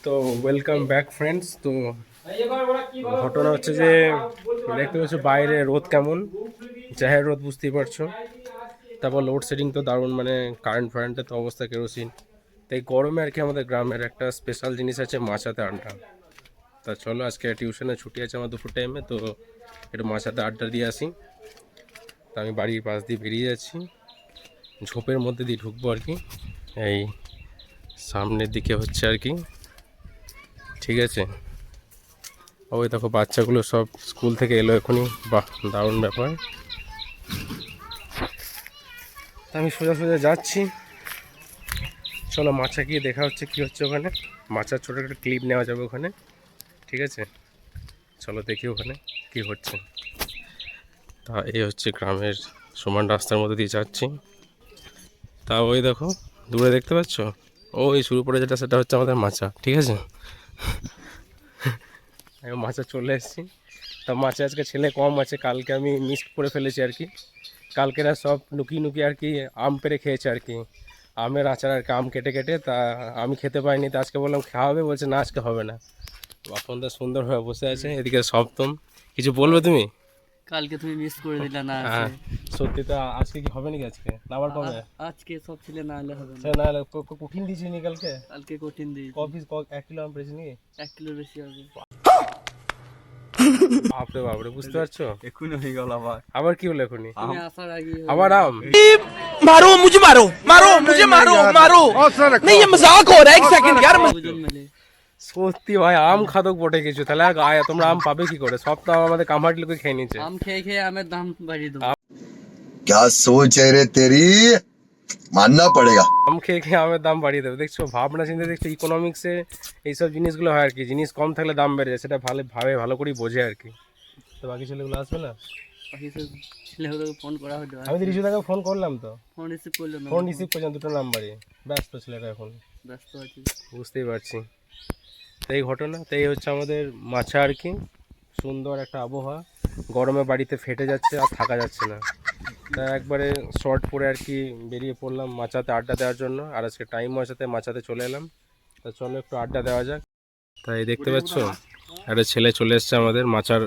তো welcome back friends. তো ঘটনা হচ্ছে যে দেখতে পাচ্ছ বাইরে রোদ কেমন, জাহের রোদ বুঝতেই পারছো। তারপর লোডশেডিং তো দারুণ, মানে কারেন্টের তো অবস্থা কেরোসিন। তাই গরমে আর কি আমাদের গ্রামের একটা স্পেশাল জিনিস আছে মাচাতে আড্ডা। তা চলো, আজকে টিউশনে ছুটি আছে আমার দুপুর টাইমে, তো একটু মাচাতে আড্ডা দিয়ে আসি। তা আমি বাড়ির পাশ দিয়ে বেরিয়ে যাচ্ছি, ঝোপের মধ্যে দিয়ে ঢুকবো আর কি। এই সামনের দিকে হচ্ছে আর কি, ঠিক আছে। ওই দেখো বাচ্চাগুলো সব স্কুল থেকে এলো এখনই, বাহ দারুণ ব্যাপার। আমি সোজা সোজা যাচ্ছি, চলো মাছা গিয়ে দেখা হচ্ছে কি হচ্ছে ওখানে। মাছার ছোটো একটা ক্লিপ নেওয়া যাবে ওখানে, ঠিক আছে। চলো দেখি ওখানে কি হচ্ছে। তা এই হচ্ছে গ্রামের সমান রাস্তার মধ্যে দিয়ে যাচ্ছি। তা ওই দেখো দূরে দেখতে পাচ্ছ, ওই শুরু করে যেটা সেটা হচ্ছে আমাদের মাছা, ঠিক আছে। মাছা চলে এসেছি। তা মাছে আজকে ছেলে কম আছে, কালকে আমি মিস করে ফেলেছি আর কি। কালকেরা সব লুকিয়ে লুকিয়ে আর কি আম পেড়ে খেয়েছে আর কি, আমের আচার আর কি, আম কেটে কেটে। তা আমি খেতে পাইনি, তা আজকে বললাম খাওয়াবে, বলছে না আজকে হবে না। বাপনদা সুন্দরভাবে বসে আছে, এদিকে সপ্তম। কিছু বলবে তুমি? কালকে তুমি মিস করে দিলা না। হ্যাঁ সত্যি। তা আজকে কি হবে নাকি? আজকে না আবার কবে? আজকে সব ছেলে না এলে হবে না। না হলে কঠিন দিয়েছি নি কালকে। কালকে কঠিন দিই। কপিস 1 কিলো আম পেয়েছি নাকি? 1 কিলোর বেশি হবে। বাপরে বাপরে, বুঝতে পারছো? এক্ষুনি হয়ে গেল আবার। আবার কি হলো এখনই? তুমি আসার আগে আবার আম? मारो मुझे मारो मारो मुझे मारो मारो नहीं ये मजाक हो रहा है एक सेकंड यार দুজন মিলে। সত্যি ভাই আম খাদক বটে কিছু। তাহলে আয় তোমরা আম পাবে কি করে? সব তো আমাদের কামাটি লোকে খেয়ে নিচ্ছে। আম খেয়ে খেয়ে আমের দাম বাড়িয়ে দেবো। क्या सोच है रे तेरी मानना पड़ेगा। আম খেয়ে খেয়ে আমের দাম বাড়িয়ে দেবে, দেখছো? ভাবনা চিন্তা দেখছো, ইকোনমিক্সে এইসব জিনিসগুলো হয় আর কি। জিনিস কম থাকলে দাম বেড়ে যায়, সেটা ভালো করেই বোঝে আর কি। তো বাকি ছেলেগুলো আসবে না? বাকি সব ছেলেগুলোকে ফোন করা হতো। আমি তো রিসুদাকে ফোন করলাম, তো ফোন রিসিভ করলো না। ফোন রিসিভ করছেন দুটো নাম্বারই, ব্যস্ত ছেলেটা এখন, ব্যস্ত আছি। বুঝতেই পারছি। তো এই ঘটনা, তো এই হচ্ছে আমাদের মাছা আর কি। সুন্দর একটা আবহাওয়া, গরমে বাড়িতে ফেটে যাচ্ছে আর থাকা যাচ্ছে না। তা একবারে শর্ট পরে আর কি বেরিয়ে পড়লাম মাচাতে আড্ডা দেওয়ার জন্য। আর আজকে টাইমও আছে, মাচাতে চলে এলাম। তা চলো একটু আড্ডা দেওয়া যাক। তাই দেখতে পাচ্ছ একটা ছেলে চলে এসছে আমাদের মাচার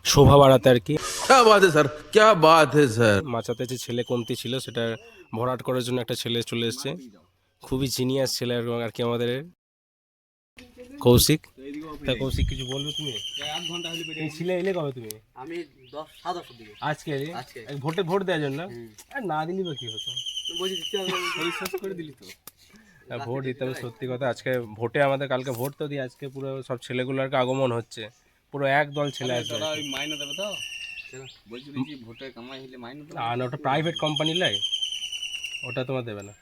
শোভা বাড়াতে আর কি। क्या बात है सर क्या बात है सर মাচাতে যে ছেলে কমতি ছিল সেটা ভরাট করার জন্য একটা ছেলে চলে এসছে, খুবই জিনিয়াস ছেলে আর কি আমাদের কৌশিক। তা কৌশিক কিছু বলবে তুমি? 1 ঘন্টা হলে এই ছেলে এলে কবে তুমি? আমি 10:30 দিকে। আজকে এলে? ভোট দেওয়ার জন্য? আর না দিলি বা কি হতো, বলছি দিতে হবে। শেষ করে দিলি তো। ভোট দিতে হবে, সত্যি কথা। আজকে ভোটে আমাদের, কালকে ভোট তো দিয়ে আজকে পুরো সব ছেলেগুলো আর কি আগমন হচ্ছে, পুরো এক দল ছেলে আসবে। মাইনে দেবে তো? বলছি দেখি ভোটে কামাই হলে মাইনে দেবে। আর ওটা প্রাইভেট কোম্পানি লাই, ওটা তোমার দেবে না,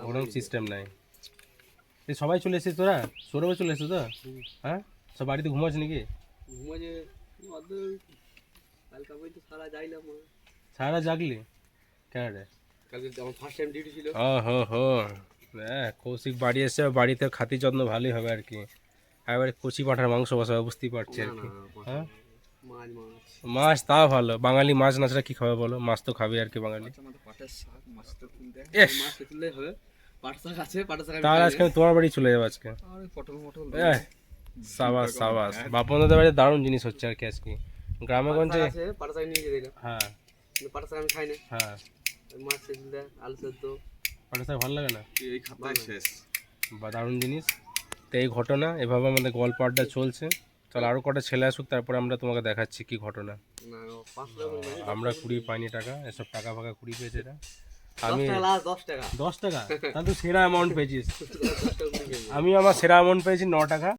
ওরকম সিস্টেম নাই। এই সবাই চলে এসেছিস তোরা? সৌরভে চলে এসেছিস তো? হ্যাঁ, সব বাড়িতে ঘুমাস নাকি? ঘুমাজে কালকে আমি তো সারা যাইলাম। সারা জাগলি কেন রে? কালকে আমার ফার্স্ট টাইম ডিউটি ছিল। ও হো হো, হ্যাঁ কৌশিক বাড়ি এসে বাড়িতে খাতি যত্ন ভালোই হবে আর কি। এবারে কচি পাঠার মাংস বসাবে, বুঝতেই পারছি আর কি। হ্যাঁ মাছ মাছ তাও ভালো, বাঙালি মাছ না ছাড়া কি খাবে বলো? মাছ তো খাবে আর কি বাঙালি। এস, মাছ তুললেই হবে। পাট শাক আছে, পাট শাক তাহলে আজকে আমি তোমার বাড়ি চলে যাবো আজকে। পটল সাবাস সাবাস, বাপনদের বাড়িতে দারুণ জিনিস হচ্ছে আর কি আজকে গ্রামে গঞ্জে। আছে, পাট শাক নিয়ে দিলাম। হ্যাঁ কিন্তু পাট শাক আমি খাই না। হ্যাঁ, মাছ তুললে আলু সেদ্ধ ওটা স্যার ভালো লাগে না, এই খাতায় শেষ। বা দারুণ জিনিস। তো এই ঘটনা, এভাবে আমাদের গল্প আড্ডা চলছে। চল আরও কটা ছেলে আসুক, তারপরে আমরা তোমাকে দেখাচ্ছি কি ঘটনা। না 5 টাকা আমরা কুড়ি পাইনি টাকা, এসব টাকা ফাঁকা কুড়ি পেয়েছে এরা। আমি 10 টাকা 10 টাকা, তাহলে তো সেরা অ্যামাউন্ট পেয়েছিস। আমি আমার সেরা অ্যামাউন্ট পেয়েছি 9 টাকা,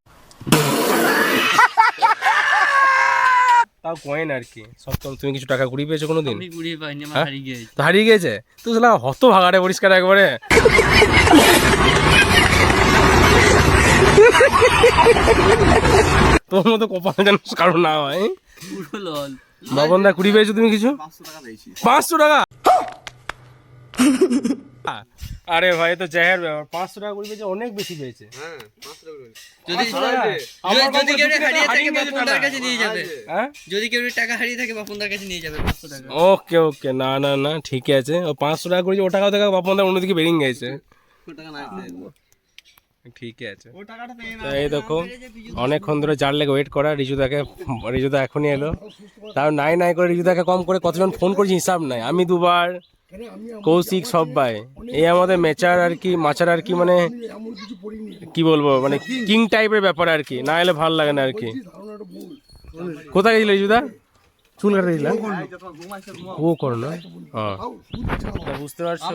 তাও কয়েন আর কি। সব তো তুমি কিছু টাকা কুড়ি পেয়েছো কোনো দিন? আমি গুড়ি পাইনি, আমার হ্যাঁ? হারিয়ে গিয়েছে। তো হারিয়ে গেছে তুই, শালা হত ভাগাড়ে পরিষ্কার একবারে। তোর মতো কপাল যেন কারণ না হয়। পুরো লল। বাবনদা কুড়ি পেয়েছো তুমি কিছু? 500 টাকা দিয়েছি। 500 টাকা? আরে ভাই তো জাহের ব্যাপার, 500 টাকা কুড়ি পেয়েছে, অনেক বেশি পেয়েছে। হ্যাঁ 5 টাকা যদি যদি কেউ হারিয়ে থাকে বাপনদার কাছে নিয়ে যাবে। হ্যাঁ, যদি কেউ টাকা হারিয়ে থাকে বাপনদার কাছে নিয়ে যাবে 500 টাকা। ওকে ওকে, না না না ঠিক আছে। ও 500 টাকা করেছে, ও টাকা থেকে বাপনদা অন্যদিকে বেরিয়ে গেছে। টাকা না ঠিকই আছে। তো এই দেখো অনেকক্ষণ ধরে জার লেগে ওয়েট করা, রিজুদা এখনই এলো। তাও নাই করে রিজুদাকে কম করে কতজন ফোন করেছি হিসাব নাই, আমি দুবার, কৌশিক সবাই। এই আমাদের মাচার আর কি মানে কি বলবো, মানে কিং টাইপের ব্যাপার আর কি, না এলে ভালো লাগে না আর কি। কোথায় গেছিল রিজুদা? চুল কাটতে গেছিলাম ও করো না। হ্যাঁ বুঝতে পারছো,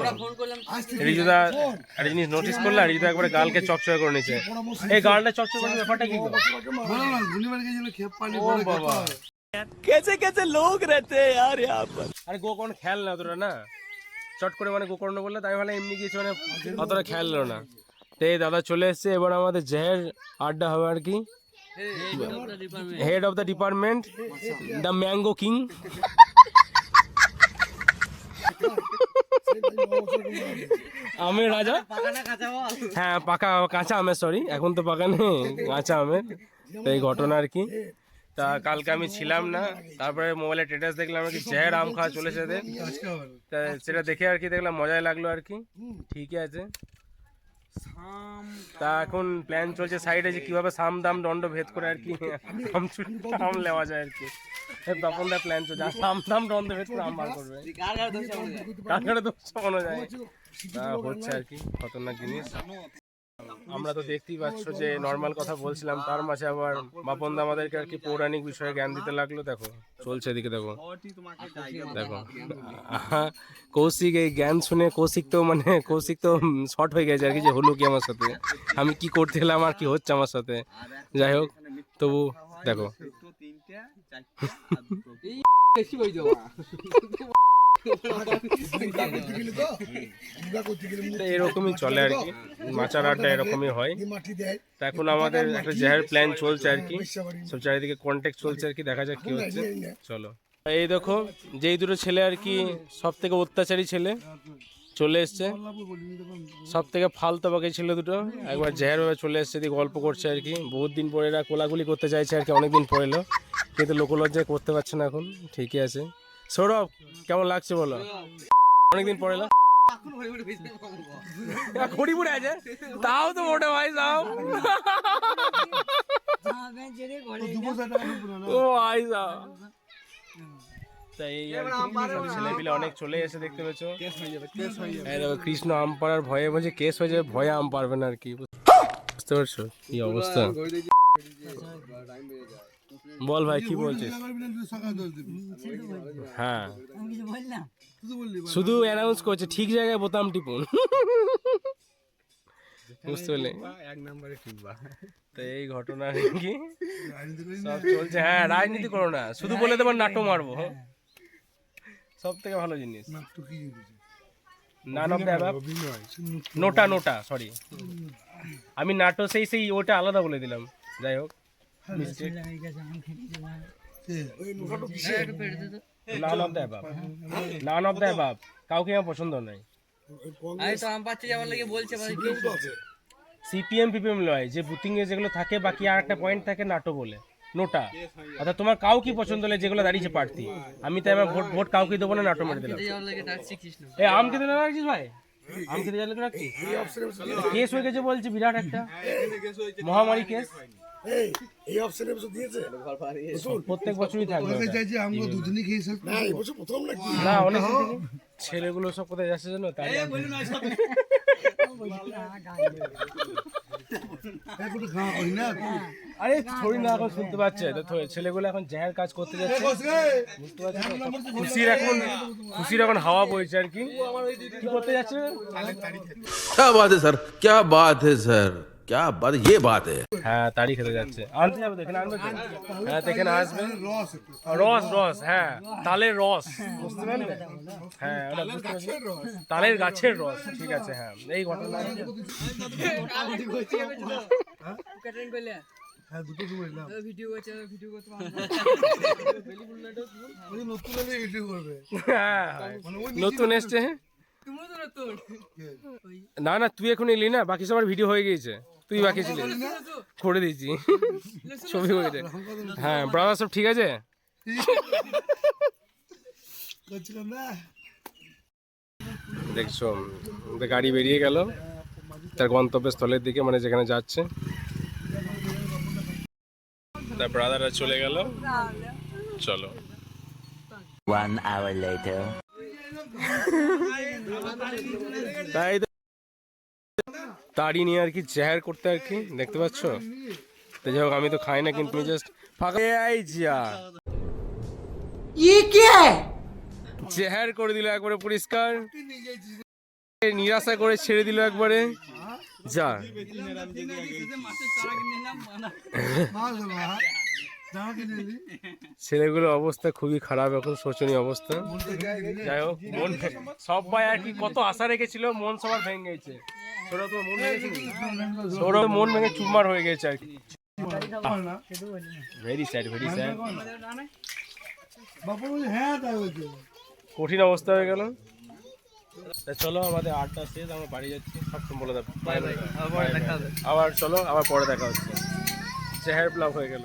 রিজুদা একটা জিনিস নোটিস করলা, রিজুদা একবারে গালকে চকচকে করে নিচ্ছে। এই গালটা চকচকে করার ব্যাপারটা কি? कैसे कैसे लोग रहते हैं यार यहाँ पर। আরে গোকর্ণ খেয়াল না অতটা না, চট করে মানে গোকর্ণ বললে তাই ভালো, এমনি কিছু মানে অতটা খেয়াল না না। তো এই দাদা চলে এসছে, এবার আমাদের জেহের আড্ডা হবে আর কি। Head of the department, the mango king. আমের রাজা, হ্যাঁ পাকা কাঁচা আমের, সরি এখন তো পাকা নেই, কাঁচা আমের। তো এই ঘটনা আর কি। তা কালকে আমি ছিলাম না, তারপরে মোবাইলে স্ট্যাটাস দেখলাম আর কি জেহের আম খাওয়া চলেছে এদের। তা সেটা দেখে আর কি দেখলাম, মজাই লাগলো আর কি। ঠিকই আছে। তা এখন প্ল্যান চলছে সাইডে যে কিভাবে সাম দাম দণ্ড ভেদ করে আর কি আম নেওয়া যায় আর কি। তখন দা প্ল্যান চলছে, আর সাম দাম দণ্ড ভেদ করে আম বার করবে, কার কারে দোষ চাপানো যায়। তা হচ্ছে আর কি খতরনাক জিনিস। আমরা তো দেখতেই পাচ্ছ যে নর্মাল কথা বলছিলাম, তার মাঝে আবার বাপন দা আমাদেরকে আর কি পৌরাণিক বিষয়ে জ্ঞান দিতে লাগলো। দেখো চলছে এদিকে, দেখো কৌশিক এই জ্ঞান শুনে কৌশিক তো শর্ট হয়ে গেছে আর কি, যে হলো কি আমার সাথে, আমি কি করতে এলাম আর কি হচ্ছে আমার সাথে। যাই হোক তবু দেখো এরকমই চলে আর কি, মাচার আড্ডা এরকমই হয়। তা এখন আমাদের একটা জেহের প্ল্যান চলছে আর কি, সব চারিদিকে কন্ট্যাক্ট চলছে আর কি, দেখা যাক কি হচ্ছে। চলো এই দেখো যেই দুটো ছেলে আর কি সব থেকে অত্যাচারী ছেলে চলে এসছে, সব থেকে ফালতু বাকি ছিল দুটো, একবার জেহের ভাবে চলে এসছে, দিয়ে গল্প করছে আর কি। বহুত দিন পরে এরা কোলাগুলি করতে চাইছে আর কি, অনেকদিন পরে এলো, কিন্তু লোকলজ্জায় করতে পারছে না এখন। ঠিকই আছে। সৌরভ কেমন লাগছে বলো? অনেকদিন পরে এলো, খড়িপুরে আছে তাও তো মোটে ভাই যাও, ও ভাই যাও। তাই ছেলেপিলে অনেক চলে এসে দেখতে পেয়েছো। কৃষ্ণ আম পাড়ার ভয়ে বলছে কেস হয়ে যাবে, ভয়ে আম পারবে না আর কি, বুঝতে পারছো কি অবস্থা। বল ভাই কি বলছিস? হ্যাঁ শুধু অ্যানাউন্স করছে, ঠিক জায়গায় বোতাম টিপুন, বুঝতে পারলে এক নম্বরে টিপবা। তো এই ঘটনা কি সব চলছে। হ্যাঁ রাজনীতি করো না, শুধু বলে দেবার নাটক মারবো, সব থেকে ভালো জিনিস। None of the above, NOTA sorry, আমি নাটো সেই ওটা আলাদা বলে দিলাম। যাই হোক নান অফ দ্য অ্যাবাব কাউকে আমার পছন্দ নাই। সিপিএম পিপিএম লয়, যে বুথিং এ যেগুলো থাকে, বাকি আর একটা পয়েন্ট থাকে নাটো বলে, নোটা। অর্থাৎ তোমার কাউ কি পছন্দ হলে যেগুলো দাঁড়িয়েছে প্রার্থী, আমি তাই আমার ভোট কাউকে দেবো না, নাটো মেরে দিলাম। এই আম খেতে না রাখছিস ভাই, আম খেতে গেলে তো রাখছিস। কেস হয়ে গেছে বলছি, বিরাট একটা মহামারী কেস, প্রত্যেক বছরই থাকবে না। অনেক ছেলেগুলো সব কোথায় যাচ্ছে জানো, তাই আরে থোড়ি না এখন শুনতে পাচ্ছে তো, ছেলেগুলো এখন জেহের কাজ করতে যাচ্ছে, বুঝতে পারছি। খুশির এখন হাওয়া বইছে আর কি। কি করতে যাচ্ছে? क्या बात है सर, क्या बात है सर, क्या बात, ये बात है। হ্যাঁ তাড়ি খেতে যাচ্ছে, আনতে যাবে তো, এখানে আনবে তো? হ্যাঁ এখানে আসবে, রস, হ্যাঁ তালের রস, বুঝতে পারলে? হ্যাঁ ওটা বুঝতে পারছি, তালের গাছের রস, ঠিক আছে। হ্যাঁ এই ঘটনা নতুন এসছে। না তুই এখন এলি না, বাকি সবার ভিডিও হয়ে গিয়েছে, তুই বাকি ছিলি, করে দিয়েছি ছবি হয়ে গেছে। হ্যাঁ ব্রাদার সব ঠিক আছে। দেখছো গাড়ি বেরিয়ে গেল, তার গন্তব্যস্থলের দিকে, মানে যেখানে যাচ্ছে। তার ব্রাদাররা চলে গেল। চলো। 1 hour later. তাই তো, তাড়ি নিয়ে আর কি জেহার করতে আর কি, দেখতে পাচ্ছ। তো যাই হোক, আমি তো খাই না, কিন্তু জাস্ট ফাঁকা জেহার করে দিল একবারে পরিষ্কার, নিরাশা করে ছেড়ে দিল একবারে। যা ছেলেগুলোর অবস্থা খুবই খারাপ এখন, শোচনীয় অবস্থা। যাই হোক, মন সবাই আর কি কত আশা রেখেছিল, মন সবার ভেঙে গেছে। সৌরভ মন ভেঙে চুরমার হয়ে গেছে আর কি। Very sad, very sad. কঠিন অবস্থা হয়ে গেল। চলো, আমাদের আড্ডা শেষ, আমরা বাড়ি যাচ্ছি। সব বলে দেবো, আবার চলো, আবার পরে দেখা হচ্ছে। চেহারা প্লাব হয়ে গেল।